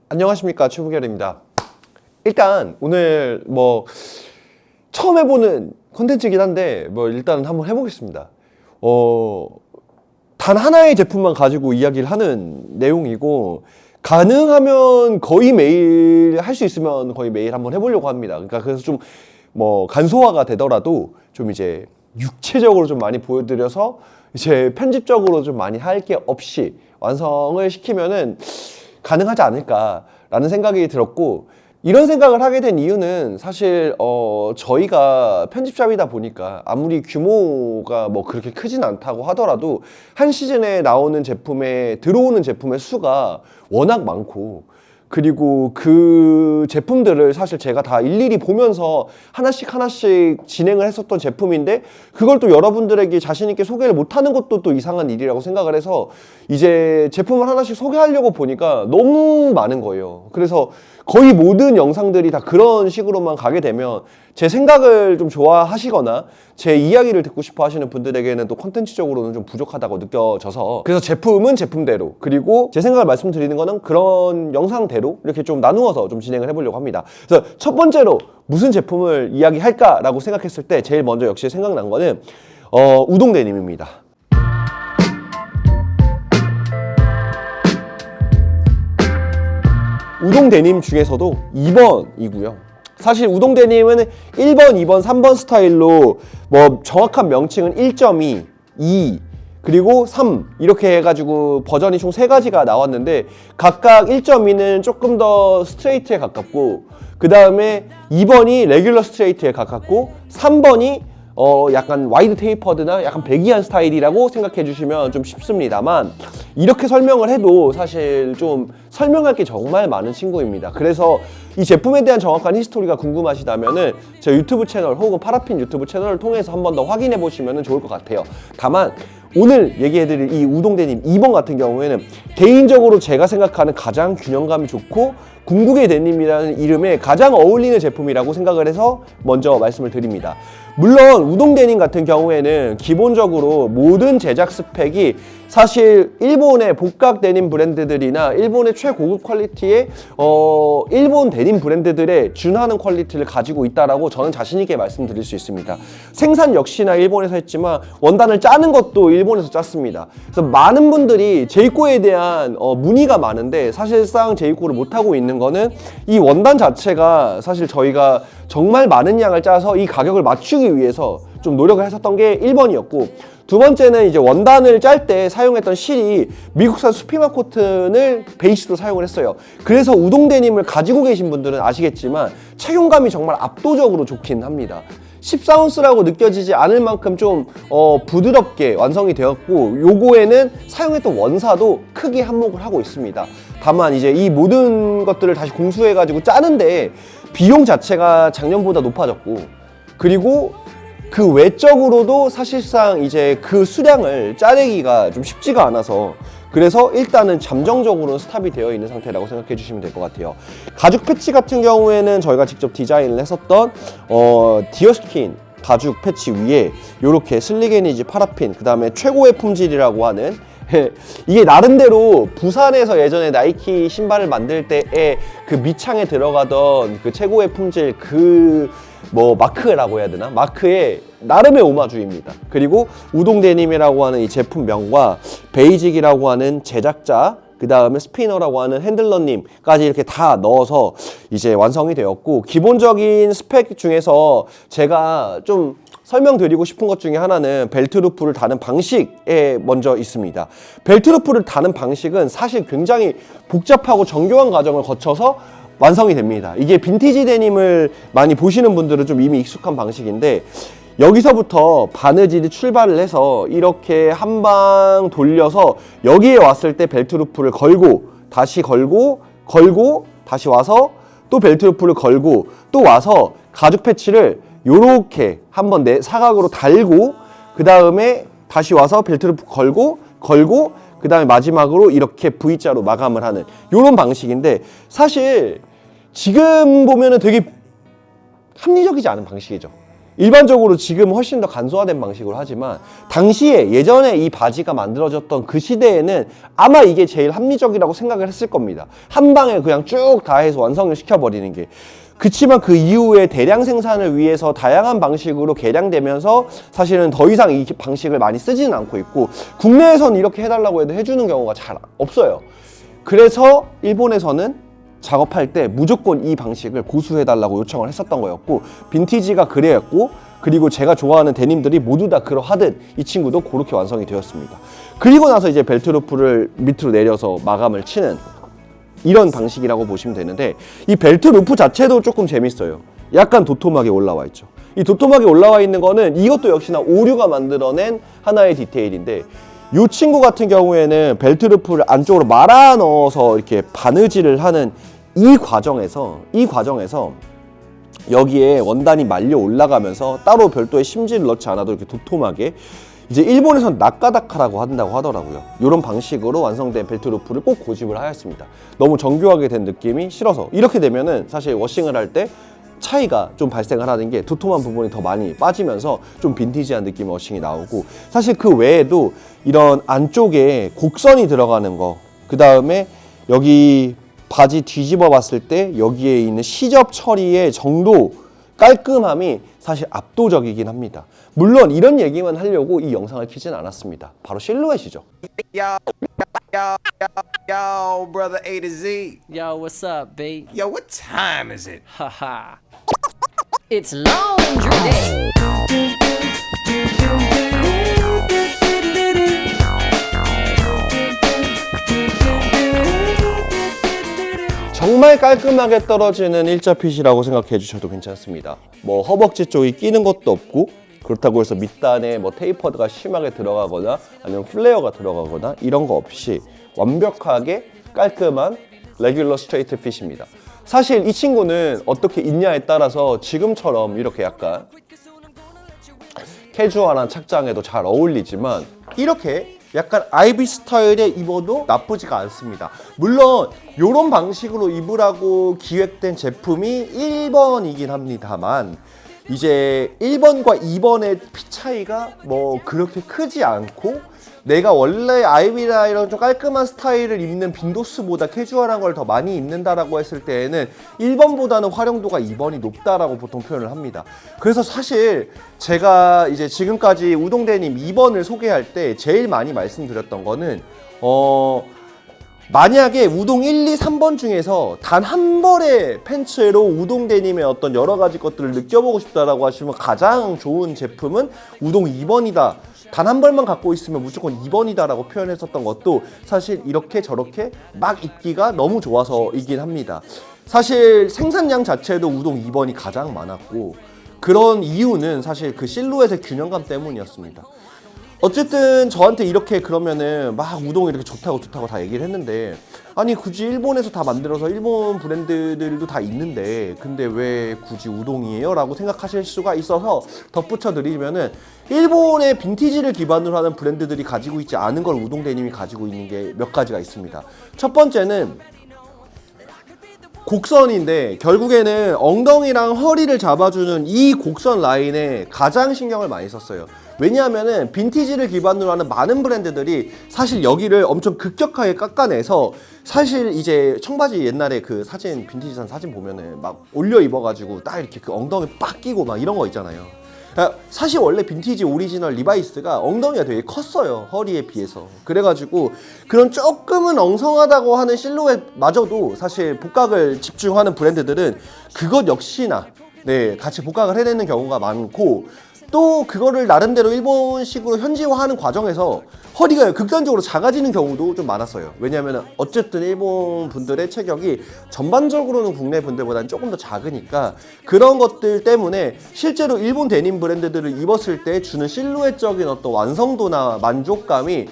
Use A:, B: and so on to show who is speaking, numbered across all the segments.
A: 안녕하십니까, 최부결입니다. 일단 오늘 처음 해보는 콘텐츠이긴 한데 일단 한번 해보겠습니다. 단 하나의 제품만 가지고 이야기를 하는 내용이고, 가능하면 거의 매일 할 수 있으면 거의 매일 한번 해보려고 합니다. 그러니까 그래서 좀 간소화가 되더라도 좀 이제 육체적으로 좀 많이 보여드려서 이제 편집적으로 좀 많이 할 게 없이 완성을 시키면은 가능하지 않을까라는 생각이 들었고, 이런 생각을 하게 된 이유는 사실 저희가 편집샵이다 보니까 아무리 규모가 그렇게 크진 않다고 하더라도 한 시즌에 나오는 들어오는 제품의 수가 워낙 많고, 그리고 그 제품들을 사실 제가 다 일일이 보면서 하나씩 진행을 했었던 제품인데, 그걸 또 여러분들에게 자신 있게 소개를 못하는 것도 또 이상한 일이라고 생각을 해서 이제 제품을 하나씩 소개하려고 보니까 너무 많은 거예요. 그래서 거의 모든 영상들이 다 그런 식으로만 가게 되면 제 생각을 좀 좋아하시거나 제 이야기를 듣고 싶어 하시는 분들에게는 또 콘텐츠적으로는 좀 부족하다고 느껴져서, 그래서 제품은 제품대로, 그리고 제 생각을 말씀드리는 거는 그런 영상대로 이렇게 좀 나누어서 좀 진행을 해보려고 합니다. 그래서 첫 번째로 무슨 제품을 이야기할까라고 생각했을 때 제일 먼저 역시 생각난 거는 우동 데님입니다. 우동 데님 중에서도 2번이고요. 사실 우동 데님은 1번, 2번, 3번 스타일로 정확한 명칭은 1.2, 2, 그리고 3 이렇게 해가지고 버전이 총 3가지가 나왔는데, 각각 1.2는 조금 더 스트레이트에 가깝고, 그 다음에 2번이 레귤러 스트레이트에 가깝고, 3번이 약간 와이드 테이퍼드나 약간 배기한 스타일이라고 생각해 주시면 좀 쉽습니다만, 이렇게 설명을 해도 사실 좀 설명할 게 정말 많은 친구입니다. 그래서 이 제품에 대한 정확한 히스토리가 궁금하시다면은 제 유튜브 채널 혹은 파라핀 유튜브 채널을 통해서 한 번 더 확인해 보시면 좋을 것 같아요. 다만 오늘 얘기해드릴 이 우동데님 2번 같은 경우에는 개인적으로 제가 생각하는 가장 균형감이 좋고 궁극의 데님이라는 이름에 가장 어울리는 제품이라고 생각을 해서 먼저 말씀을 드립니다. 물론 우동 데님 같은 경우에는 기본적으로 모든 제작 스펙이 사실 일본의 복각 데님 브랜드들이나 일본의 최고급 퀄리티의 일본 데님 브랜드들에 준하는 퀄리티를 가지고 있다라고 저는 자신 있게 말씀드릴 수 있습니다. 생산 역시나 일본에서 했지만 원단을 짜는 것도 일본에서 짰습니다. 그래서 많은 분들이 제이코에 대한 문의가 많은데, 사실상 제이코를 못하고 있는 거는 이 원단 자체가 사실 저희가 정말 많은 양을 짜서 이 가격을 맞추기 위해서 좀 노력을 했었던 게 1번이었고, 두 번째는 이제 원단을 짤 때 사용했던 실이 미국산 수피마 코튼을 베이스로 사용을 했어요. 그래서 우동 데님을 가지고 계신 분들은 아시겠지만 착용감이 정말 압도적으로 좋긴 합니다. 14온스라고 느껴지지 않을 만큼 좀 부드럽게 완성이 되었고, 요거에는 사용했던 원사도 크게 한몫을 하고 있습니다. 다만 이제 이 모든 것들을 다시 공수해가지고 짜는데 비용 자체가 작년보다 높아졌고, 그리고 그 외적으로도 사실상 이제 그 수량을 짜내기가 좀 쉽지가 않아서, 그래서 일단은 잠정적으로는 스탑이 되어 있는 상태라고 생각해 주시면 될 것 같아요. 가죽 패치 같은 경우에는 저희가 직접 디자인을 했었던 디어스킨 가죽 패치 위에 이렇게 슬리게니지 파라핀, 그 다음에 최고의 품질이라고 하는 이게 나름대로 부산에서 예전에 나이키 신발을 만들 때의 그 밑창에 들어가던 그 최고의 품질 마크라고 해야 되나? 마크의 나름의 오마주입니다. 그리고 우동 데님이라고 하는 이 제품명과 베이직이라고 하는 제작자, 그 다음에 스피너라고 하는 핸들러님까지 이렇게 다 넣어서 이제 완성이 되었고, 기본적인 스펙 중에서 제가 좀 설명드리고 싶은 것 중에 하나는 벨트 루프를 다는 방식에 먼저 있습니다. 벨트 루프를 다는 방식은 사실 굉장히 복잡하고 정교한 과정을 거쳐서 완성이 됩니다. 이게 빈티지 데님을 많이 보시는 분들은 좀 이미 익숙한 방식인데, 여기서부터 바느질이 출발을 해서 이렇게 한 방 돌려서 여기에 왔을 때 벨트 루프를 걸고 다시 걸고 다시 와서 또 벨트 루프를 걸고 또 와서 가죽 패치를 요렇게 한번 사각으로 달고, 그 다음에 다시 와서 벨트 루프 걸고 그 다음에 마지막으로 이렇게 V자로 마감을 하는 요런 방식인데, 사실 지금 보면은 되게 합리적이지 않은 방식이죠. 일반적으로 지금 훨씬 더 간소화된 방식으로 하지만 당시에 예전에 이 바지가 만들어졌던 그 시대에는 아마 이게 제일 합리적이라고 생각을 했을 겁니다. 한 방에 그냥 쭉 다 해서 완성을 시켜버리는 게. 그치만 그 이후에 대량 생산을 위해서 다양한 방식으로 개량되면서 사실은 더 이상 이 방식을 많이 쓰지는 않고 있고, 국내에서는 이렇게 해달라고 해도 해주는 경우가 잘 없어요. 그래서 일본에서는 작업할 때 무조건 이 방식을 고수해달라고 요청을 했었던 거였고, 빈티지가 그래였고, 그리고 제가 좋아하는 데님들이 모두 다 그러하듯 이 친구도 그렇게 완성이 되었습니다. 그리고 나서 이제 벨트 루프를 밑으로 내려서 마감을 치는 이런 방식이라고 보시면 되는데, 이 벨트 루프 자체도 조금 재밌어요. 약간 도톰하게 올라와 있죠. 이 도톰하게 올라와 있는 거는 이것도 역시나 오류가 만들어낸 하나의 디테일인데, 이 친구 같은 경우에는 벨트 루프를 안쪽으로 말아 넣어서 이렇게 바느질을 하는 이 과정에서 여기에 원단이 말려 올라가면서 따로 별도의 심지를 넣지 않아도 이렇게 도톰하게, 이제 일본에서는 나카다카라고 한다고 하더라고요. 이런 방식으로 완성된 벨트 루프를 꼭 고집을 하였습니다. 너무 정교하게 된 느낌이 싫어서. 이렇게 되면은 사실 워싱을 할 때 차이가 좀 발생을 하는 게, 도톰한 부분이 더 많이 빠지면서 좀 빈티지한 느낌의 워싱이 나오고, 사실 그 외에도 이런 안쪽에 곡선이 들어가는 거, 그 다음에 여기 바지 뒤집어 봤을 때 여기에 있는 시접 처리의 정도, 깔끔함이 사실 압도적이긴 합니다. 물론 이런 얘기만 하려고 이 영상을 켜진 않았습니다. 바로 실루엣이죠.
B: Yo, brother A to Z.
C: Yo, what's up, B?
B: Yo, what time is it?
C: Haha. It's laundry day.
A: 정말 깔끔하게 떨어지는 일자핏이라고 생각해 주셔도 괜찮습니다. 뭐 허벅지 쪽이 끼는 것도 없고, 그렇다고 해서 밑단에 뭐 테이퍼드가 심하게 들어가거나 아니면 플레어가 들어가거나 이런 거 없이 완벽하게 깔끔한 레귤러 스트레이트 핏입니다. 사실 이 친구는 어떻게 입냐에 따라서 지금처럼 이렇게 약간 캐주얼한 착장에도 잘 어울리지만, 이렇게 약간 아이비 스타일에 입어도 나쁘지가 않습니다. 물론 이런 방식으로 입으라고 기획된 제품이 1번이긴 합니다만, 이제 1번과 2번의 핏 차이가 뭐 그렇게 크지 않고, 내가 원래 아이비나 이런 좀 깔끔한 스타일을 입는 빈도수보다 캐주얼한 걸 더 많이 입는다라고 했을 때에는 1번보다는 활용도가 2번이 높다라고 보통 표현을 합니다. 그래서 사실 제가 이제 지금까지 우동대님 2번을 소개할 때 제일 많이 말씀드렸던 거는, 만약에 우동 1, 2, 3번 중에서 단 한 벌의 팬츠로 우동데님의 어떤 여러 가지 것들을 느껴보고 싶다라고 하시면 가장 좋은 제품은 우동 2번이다. 단 한 벌만 갖고 있으면 무조건 2번이다라고 표현했었던 것도 사실 이렇게 저렇게 막 입기가 너무 좋아서이긴 합니다. 사실 생산량 자체도 우동 2번이 가장 많았고, 그런 이유는 사실 그 실루엣의 균형감 때문이었습니다. 어쨌든 저한테 이렇게 그러면은 막 우동이 이렇게 좋다고 다 얘기를 했는데, 아니 굳이 일본에서 다 만들어서 일본 브랜드들도 다 있는데 근데 왜 굳이 우동이에요? 라고 생각하실 수가 있어서 덧붙여 드리면은, 일본의 빈티지를 기반으로 하는 브랜드들이 가지고 있지 않은 걸 우동데님이 가지고 있는 게 몇 가지가 있습니다. 첫 번째는 곡선인데, 결국에는 엉덩이랑 허리를 잡아주는 이 곡선 라인에 가장 신경을 많이 썼어요. 왜냐하면은 빈티지를 기반으로 하는 많은 브랜드들이 사실 여기를 엄청 급격하게 깎아내서, 사실 이제 청바지 옛날에 그 사진, 빈티지산 사진 보면은 막 올려 입어가지고 딱 이렇게 그 엉덩이 빡 끼고 막 이런 거 있잖아요. 사실 원래 빈티지 오리지널 리바이스가 엉덩이가 되게 컸어요, 허리에 비해서. 그래가지고 그런 조금은 엉성하다고 하는 실루엣마저도 사실 복각을 집중하는 브랜드들은 그것 역시나 같이 복각을 해내는 경우가 많고, 또 그거를 나름대로 일본식으로 현지화하는 과정에서 허리가 극단적으로 작아지는 경우도 좀 많았어요. 왜냐하면 어쨌든 일본 분들의 체격이 전반적으로는 국내 분들보다는 조금 더 작으니까, 그런 것들 때문에 실제로 일본 데님 브랜드들을 입었을 때 주는 실루엣적인 어떤 완성도나 만족감이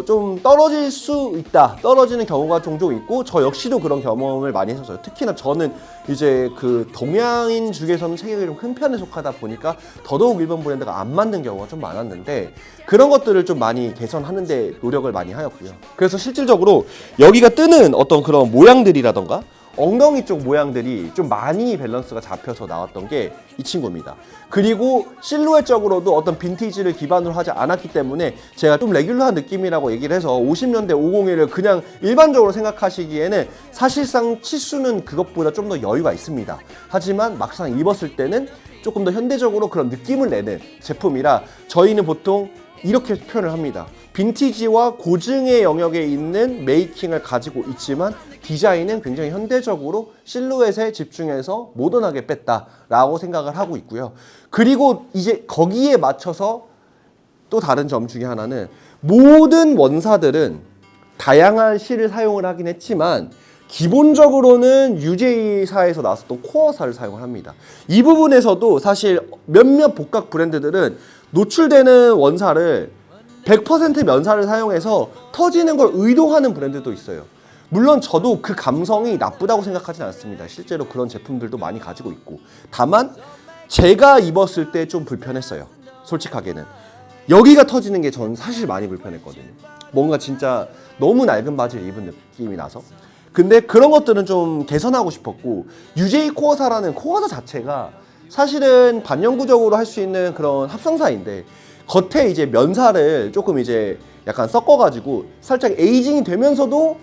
A: 좀 떨어질 수 있다, 떨어지는 경우가 종종 있고, 저 역시도 그런 경험을 많이 했었어요. 특히나 저는 이제 그 동양인 중에서는 체격이 좀 큰 편에 속하다 보니까 더더욱 일본 브랜드가 안 맞는 경우가 좀 많았는데, 그런 것들을 좀 많이 개선하는 데 노력을 많이 하였고요. 그래서 실질적으로 여기가 뜨는 어떤 그런 모양들이라던가 엉덩이 쪽 모양들이 좀 많이 밸런스가 잡혀서 나왔던 게 이 친구입니다. 그리고 실루엣적으로도 어떤 빈티지를 기반으로 하지 않았기 때문에 제가 좀 레귤러한 느낌이라고 얘기를 해서 50년대 501을 그냥 일반적으로 생각하시기에는 사실상 치수는 그것보다 좀 더 여유가 있습니다. 하지만 막상 입었을 때는 조금 더 현대적으로 그런 느낌을 내는 제품이라 저희는 보통 이렇게 표현을 합니다. 빈티지와 고증의 영역에 있는 메이킹을 가지고 있지만 디자인은 굉장히 현대적으로 실루엣에 집중해서 모던하게 뺐다라고 생각을 하고 있고요. 그리고 이제 거기에 맞춰서 또 다른 점 중에 하나는 모든 원사들은 다양한 실을 사용을 하긴 했지만 기본적으로는 UJ사에서 나왔었던 코어사를 사용을 합니다. 이 부분에서도 사실 몇몇 복각 브랜드들은 노출되는 원사를 100% 면사를 사용해서 터지는 걸 의도하는 브랜드도 있어요. 물론 저도 그 감성이 나쁘다고 생각하진 않습니다. 실제로 그런 제품들도 많이 가지고 있고. 다만 제가 입었을 때 좀 불편했어요. 솔직하게는. 여기가 터지는 게 저는 사실 많이 불편했거든요. 뭔가 진짜 너무 낡은 바지를 입은 느낌이 나서. 근데 그런 것들은 좀 개선하고 싶었고 UJ 코어사라는 코어사 자체가 사실은 반영구적으로 할 수 있는 그런 합성사인데 겉에 이제 면사를 조금 이제 약간 섞어가지고 살짝 에이징이 되면서도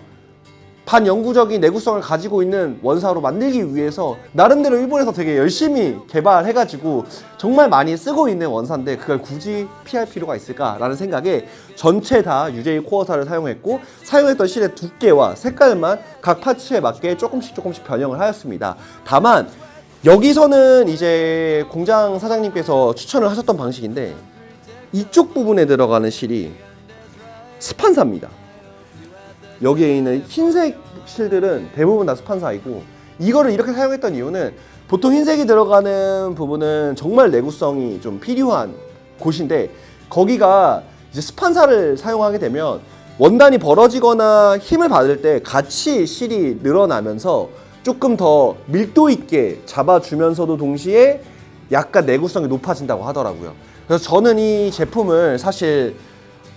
A: 반영구적인 내구성을 가지고 있는 원사로 만들기 위해서 나름대로 일본에서 되게 열심히 개발해가지고 정말 많이 쓰고 있는 원사인데 그걸 굳이 피할 필요가 있을까라는 생각에 전체 다 UJ 코어사를 사용했고 사용했던 실의 두께와 색깔만 각 파츠에 맞게 조금씩 변형을 하였습니다. 다만 여기서는 이제 공장 사장님께서 추천을 하셨던 방식인데 이쪽 부분에 들어가는 실이 스판사입니다. 여기에 있는 흰색 실들은 대부분 다 스판사이고 이거를 이렇게 사용했던 이유는 보통 흰색이 들어가는 부분은 정말 내구성이 좀 필요한 곳인데 거기가 이제 스판사를 사용하게 되면 원단이 벌어지거나 힘을 받을 때 같이 실이 늘어나면서 조금 더 밀도 있게 잡아주면서도 동시에 약간 내구성이 높아진다고 하더라고요. 그래서 저는 이 제품을 사실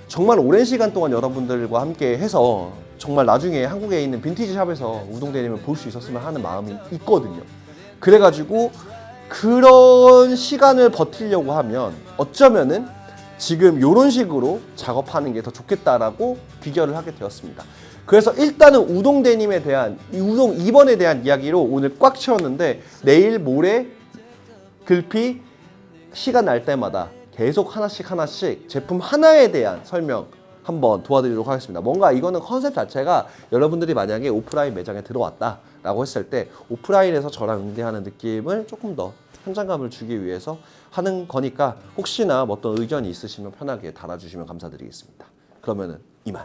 A: 정말 오랜 시간 동안 여러분들과 함께 해서 정말 나중에 한국에 있는 빈티지 샵에서 우동 데님을 볼 수 있었으면 하는 마음이 있거든요. 그래가지고 그런 시간을 버티려고 하면 어쩌면은 지금 이런 식으로 작업하는 게 더 좋겠다라고 비교를 하게 되었습니다. 그래서 일단은 우동 데님에 대한 우동 2번에 대한 이야기로 오늘 꽉 채웠는데 내일 모레 글피 시간 날 때마다 계속 하나씩 제품 하나에 대한 설명 한번 도와드리도록 하겠습니다. 뭔가 이거는 컨셉 자체가 여러분들이 만약에 오프라인 매장에 들어왔다라고 했을 때 오프라인에서 저랑 응대하는 느낌을 조금 더 현장감을 주기 위해서 하는 거니까 혹시나 어떤 의견이 있으시면 편하게 달아주시면 감사드리겠습니다. 그러면은 이만.